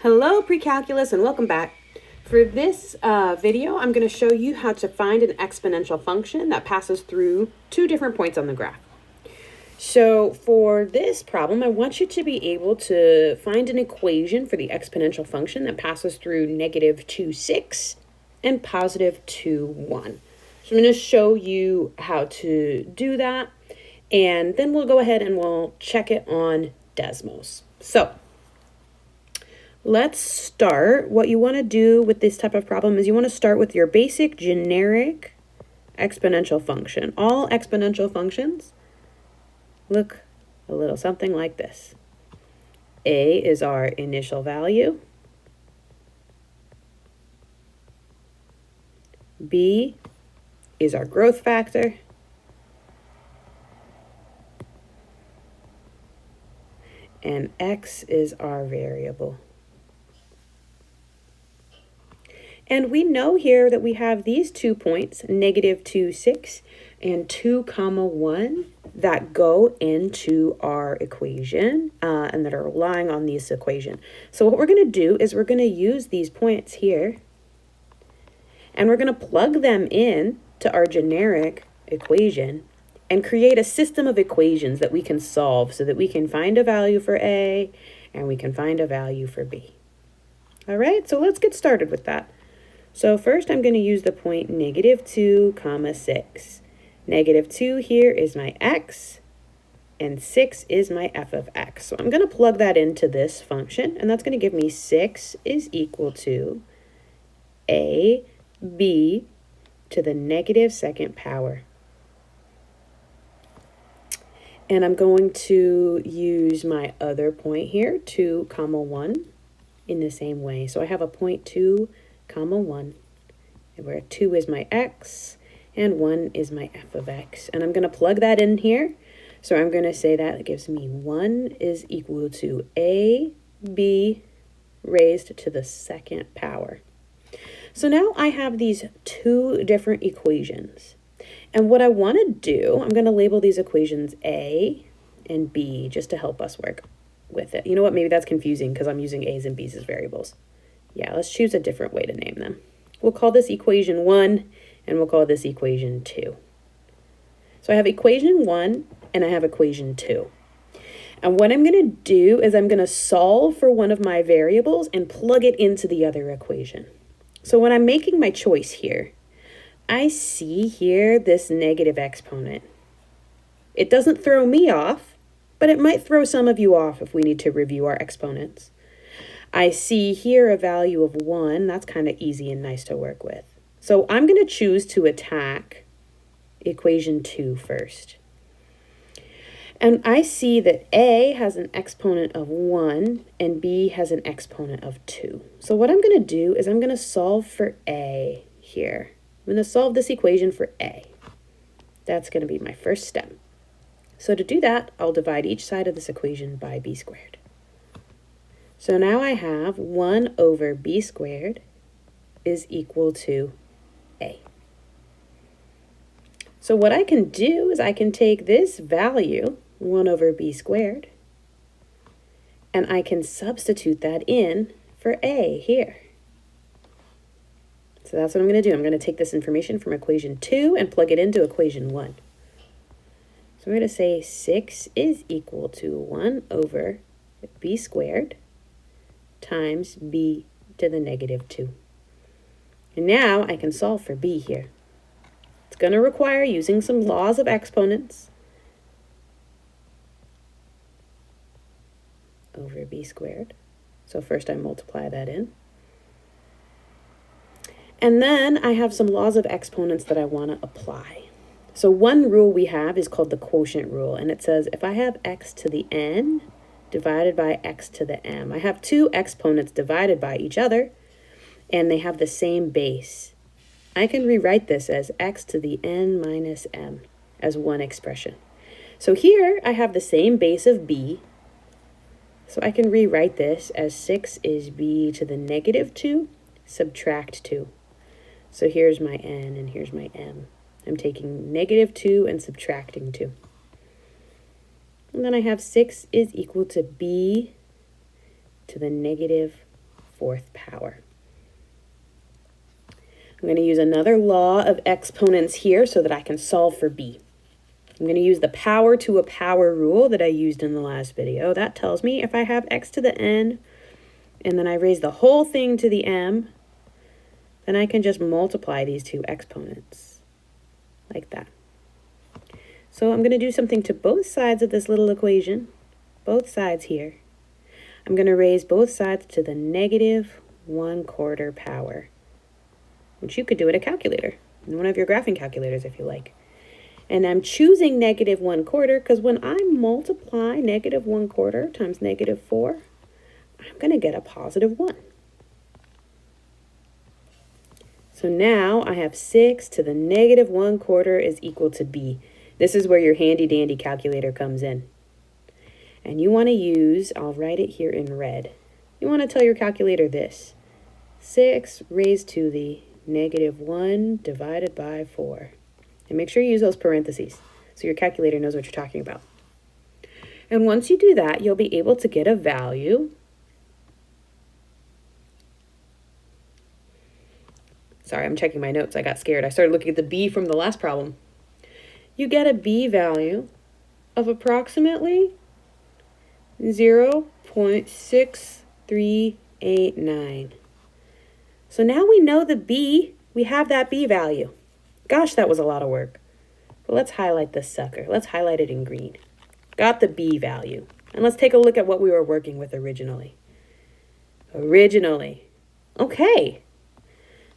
Hello, pre-calculus, and welcome back. For this video, I'm going to show you how to find an exponential function that passes through two different points on the graph. So for this problem, I want you to be able to find an equation for the exponential function that passes through -2, 6 and +2, 1. So I'm going to show you how to do that, and then we'll go ahead and we'll check it on Desmos. So let's start. What you want to do with this type of problem is you want to start with your basic generic exponential function. All exponential functions look a little something like this. A is our initial value. B is our growth factor. And X is our variable. And we know here that we have these 2 points, -2, 6 and 2, 1, that go into our equation and that are relying on this equation. So what we're going to do is we're going to use these points here and we're going to plug them in to our generic equation and create a system of equations that we can solve so that we can find a value for A and we can find a value for B. All right, so let's get started with that. So first I'm going to use the point -2, 6. -2 here is my x, and 6 is my f of x. So I'm going to plug that into this function, and that's going to give me 6 is equal to ab to the -2nd power. And I'm going to use my other point here, 2, 1, in the same way. So I have a point 2, 1, where 2 is my x and 1 is my f of x. And I'm going to plug that in here. So I'm going to say that gives me 1 is equal to ab raised to the 2nd power. So now I have these two different equations. And what I want to do, I'm going to label these equations A and B just to help us work with it. You know what? Maybe that's confusing because I'm using A's and B's as variables. Yeah, let's choose a different way to name them. We'll call this equation 1, and we'll call this equation 2. So I have equation 1, and I have equation 2. And what I'm going to do is I'm going to solve for one of my variables and plug it into the other equation. So when I'm making my choice here, I see here this negative exponent. It doesn't throw me off, but it might throw some of you off if we need to review our exponents. I see here a value of 1. That's kind of easy and nice to work with. So I'm going to choose to attack equation 2 first. And I see that A has an exponent of 1 and B has an exponent of 2. So what I'm going to do is I'm going to solve for A here. I'm going to solve this equation for A. That's going to be my first step. So to do that, I'll divide each side of this equation by b squared. So now I have 1 over b squared is equal to A. So what I can do is I can take this value, 1 over b squared, and I can substitute that in for A here. So that's what I'm going to do. I'm going to take this information from equation 2 and plug it into equation 1. So I'm going to say 6 is equal to 1 over b squared times b to the -2. And now I can solve for b here. It's going to require using some laws of exponents over b squared. So first I multiply that in. And then I have some laws of exponents that I want to apply. So one rule we have is called the quotient rule, and it says if I have x to the n divided by x to the m, I have two exponents divided by each other, and they have the same base. I can rewrite this as x to the n minus m as one expression. So here I have the same base of b, so I can rewrite this as 6 is b to the -2 subtract 2. So here's my n and here's my m. I'm taking -2 and subtracting 2. And then I have 6 is equal to b to the 4th power. I'm going to use another law of exponents here so that I can solve for b. I'm going to use the power to a power rule that I used in the last video. That tells me if I have x to the n, and then I raise the whole thing to the m, then I can just multiply these two exponents, like that. So I'm going to do something to both sides of this little equation, both sides here. I'm going to raise both sides to the -1/4 power, which you could do at a calculator, in one of your graphing calculators if you like. And I'm choosing -1/4 because when I multiply -1/4 times -4, I'm going to get a +1. So now I have 6 to the -1/4 is equal to b. This is where your handy dandy calculator comes in. And you want to use, I'll write it here in red. You want to tell your calculator this: 6 raised to the -1 divided by 4. And make sure you use those parentheses so your calculator knows what you're talking about. And once you do that, you'll be able to get a value. Sorry, I'm checking my notes. I got scared. I started looking at the b from the last problem. You get a b value of approximately 0.6389. So now we know the b, we have that b value. Gosh, that was a lot of work. But let's highlight this sucker. Let's highlight it in green. Got the b value. And let's take a look at what we were working with originally. Okay.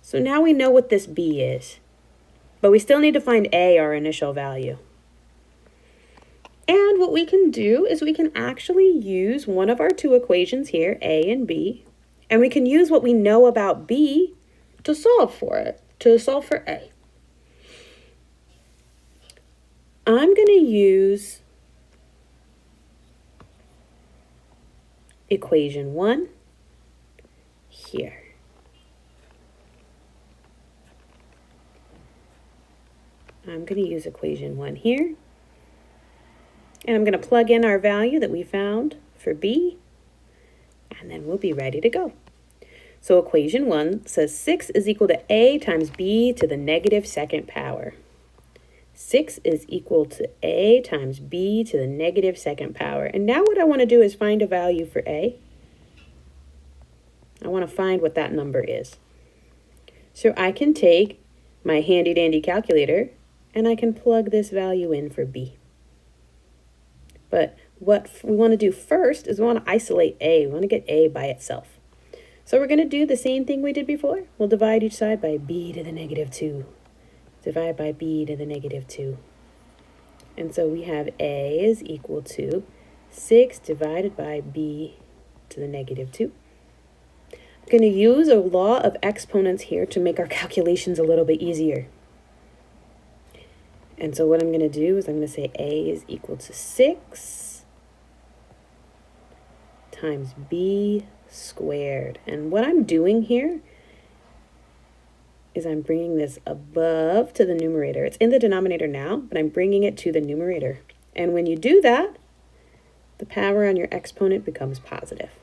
So now we know what this b is. But we still need to find a, our initial value. And what we can do is we can actually use one of our two equations here, a and b, and we can use what we know about b to solve for it, to solve for a. I'm going to use equation 1 here. I'm going to use equation 1 here. And I'm going to plug in our value that we found for b, and then we'll be ready to go. So equation 1 says 6 is equal to a times b to the -2nd power. 6 is equal to a times b to the -2nd power. And now what I want to do is find a value for a. I want to find what that number is. So I can take my handy dandy calculator and I can plug this value in for b. But what we want to do first is we want to isolate a. We want to get a by itself. So we're going to do the same thing we did before. We'll divide each side by b to the -2. Divide by b to the -2. And so we have a is equal to 6 divided by b to the -2. I'm going to use a law of exponents here to make our calculations a little bit easier. And so what I'm going to do is I'm going to say a is equal to 6 times b squared. And what I'm doing here is I'm bringing this above to the numerator. It's in the denominator now, but I'm bringing it to the numerator. And when you do that, the power on your exponent becomes positive.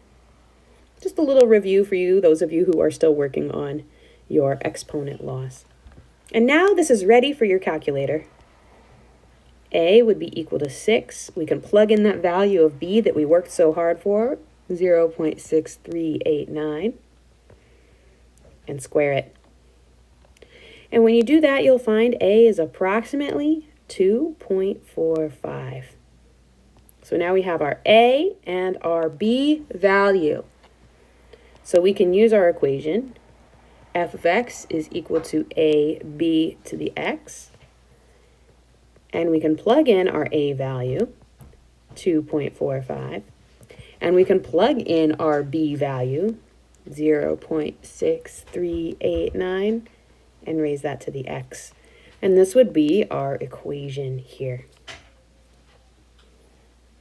Just a little review for you, those of you who are still working on your exponent laws. And now this is ready for your calculator. A would be equal to 6. We can plug in that value of b that we worked so hard for, 0.6389, and square it. And when you do that, you'll find a is approximately 2.45. So now we have our a and our b value. So we can use our equation. F of x is equal to ab to the x. And we can plug in our a value, 2.45. And we can plug in our b value, 0.6389, and raise that to the x. And this would be our equation here.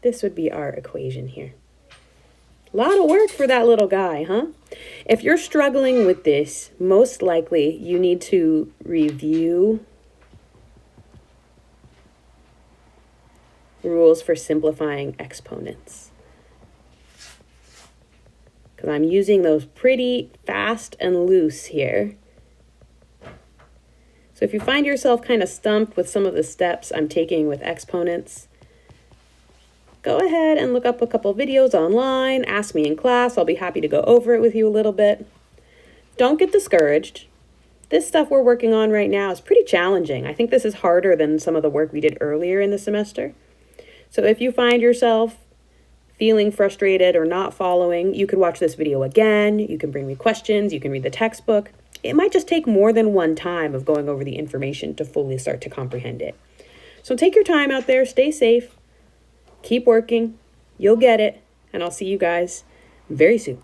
This would be our equation here. A lot of work for that little guy, huh? If you're struggling with this, most likely you need to review rules for simplifying exponents. because I'm using those pretty fast and loose here. So if you find yourself kind of stumped with some of the steps I'm taking with exponents, go ahead and look up a couple videos online, ask me in class, I'll be happy to go over it with you a little bit. Don't get discouraged. This stuff we're working on right now is pretty challenging. I think this is harder than some of the work we did earlier in the semester. So if you find yourself feeling frustrated or not following, you could watch this video again, you can bring me questions, you can read the textbook. It might just take more than one time of going over the information to fully start to comprehend it. So take your time out there, stay safe, keep working, you'll get it, and I'll see you guys very soon.